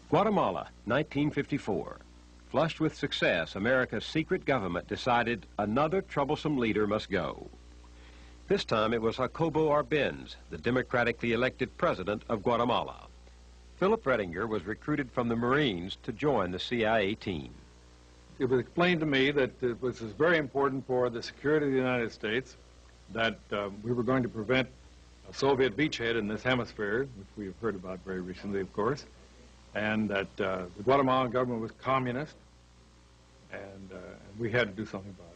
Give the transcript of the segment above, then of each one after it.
Guatemala, 1954. Flushed with success, America's secret government decided another troublesome leader must go. This time it was Jacobo Arbenz, the democratically elected president of Guatemala. Philip Redinger was recruited from the Marines to join the CIA team. It was explained to me that it was very important for the security of the United States that we were going to prevent a Soviet beachhead in this hemisphere, which we have heard about very recently, of course, and that the Guatemalan government was communist, and we had to do something about it.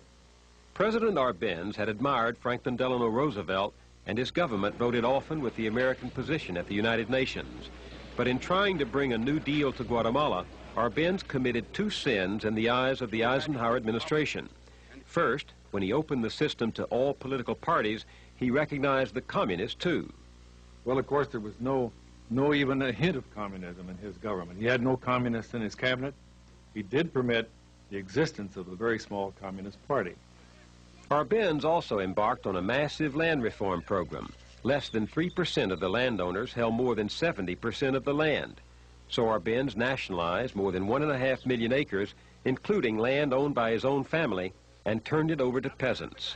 President Arbenz had admired Franklin Delano Roosevelt, and his government voted often with the American position at the United Nations. But in trying to bring a new deal to Guatemala, Arbenz committed two sins in the eyes of the Eisenhower administration. First, when he opened the system to all political parties, he recognized the communists too. Well, of course, there was no even a hint of communism in his government. He had no communists in his cabinet. He did permit the existence of a very small communist party. Arbenz also embarked on a massive land reform program. Less than 3% of the landowners held more than 70% of the land. So Arbenz nationalized more than 1.5 million acres, including land owned by his own family, and turned it over to peasants.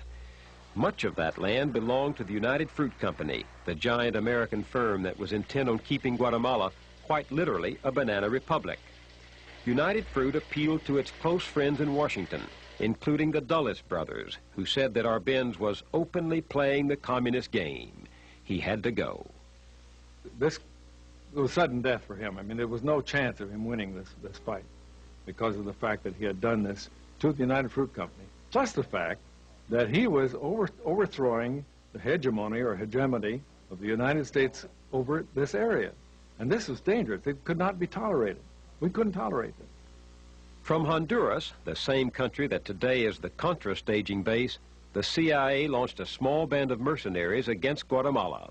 Much of that land belonged to the United Fruit Company, the giant American firm that was intent on keeping Guatemala quite literally a banana republic. United Fruit appealed to its close friends in Washington, including the Dulles brothers, who said that Arbenz was openly playing the communist game. He had to go. This was sudden death for him. I mean, there was no chance of him winning this fight because of the fact that he had done this to the United Fruit Company, plus the fact that he was overthrowing the hegemony of the United States over this area. And this was dangerous. It could not be tolerated. We couldn't tolerate this. From Honduras, the same country that today is the Contra staging base, the CIA launched a small band of mercenaries against Guatemala.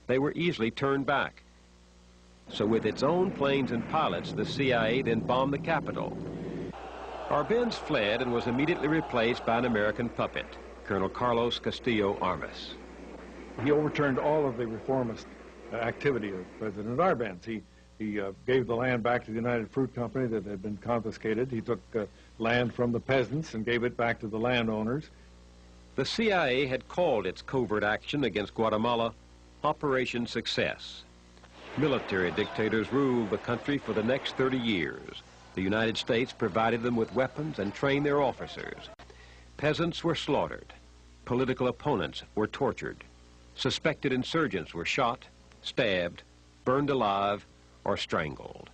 They were easily turned back. So with its own planes and pilots, the CIA then bombed the capital. Arbenz fled and was immediately replaced by an American puppet, Colonel Carlos Castillo Armas. He overturned all of the reformist activity of President Arbenz. He gave the land back to the United Fruit Company that had been confiscated. He took land from the peasants and gave it back to the landowners. The CIA had called its covert action against Guatemala Operation Success. Military dictators ruled the country for the next 30 years. The United States provided them with weapons and trained their officers. Peasants were slaughtered. Political opponents were tortured. Suspected insurgents were shot, stabbed, burned alive, or strangled.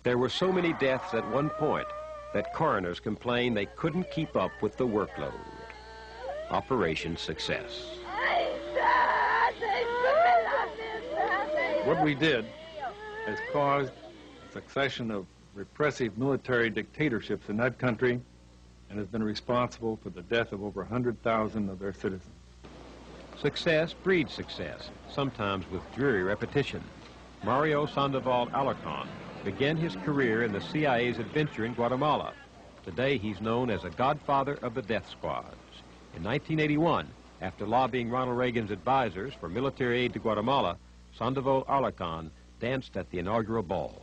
There were so many deaths at one point that coroners complained they couldn't keep up with the workload. Operation Success. What we did has caused a succession of repressive military dictatorships in that country and has been responsible for the death of over 100,000 of their citizens. Success breeds success, sometimes with dreary repetition. Mario Sandoval Alarcon began his career in the CIA's adventure in Guatemala. Today he's known as a godfather of the death squads. In 1981, after lobbying Ronald Reagan's advisors for military aid to Guatemala, Sandoval Alarcon danced at the inaugural ball.